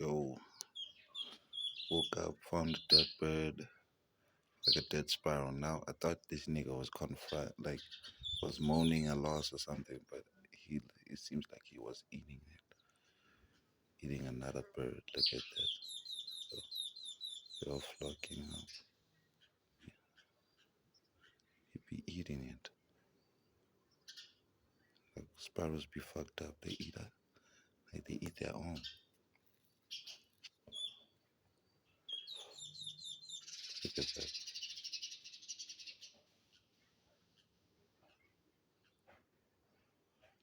Yo, woke up, found a dead bird, like a dead sparrow. Now I thought this nigga was was mourning a loss or something, but it seems like he was eating another bird. Look at that, they're all flocking up. He be eating it. Like sparrows be fucked up. They eat their own. Look at that.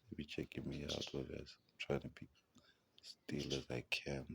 They be checking me out with us. Trying to be still as I can.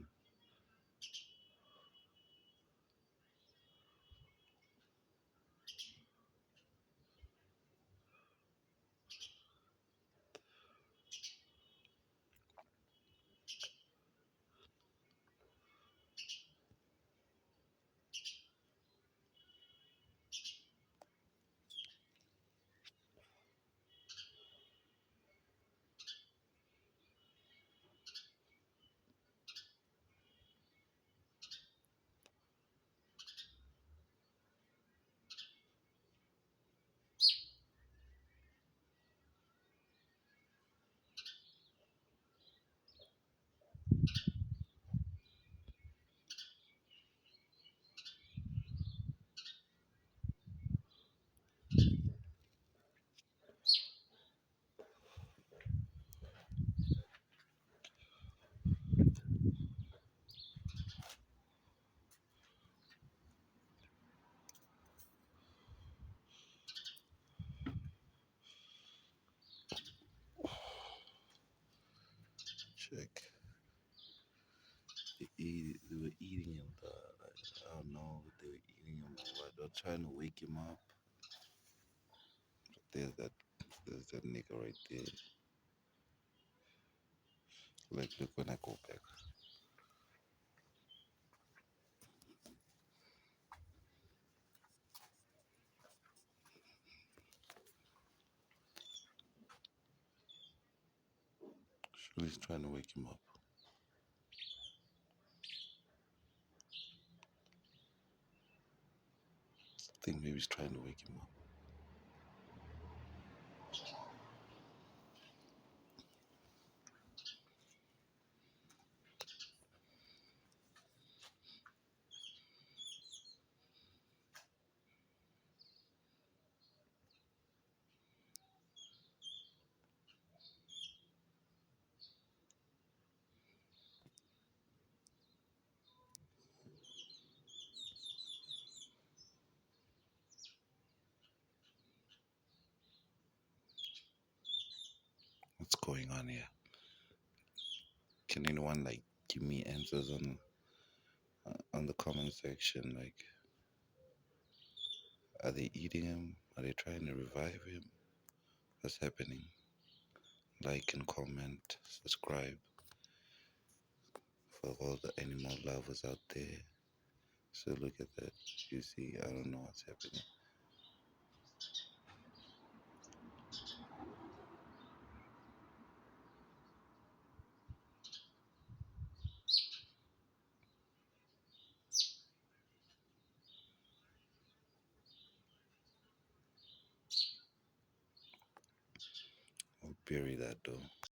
Check. They were eating him. I don't know if they were eating him or what. They were trying to wake him up. But there's that nigga right there. Like, look when I go back. Surely he's trying to wake him up. I think maybe he's trying to wake him up. What's going on here? Can anyone like give me answers on the comment section? Like, are they eating him? Are they trying to revive him? What's happening? Like and comment, subscribe for all the animal lovers out there. So look at that. You see, I don't know what's happening. I'll bury that though.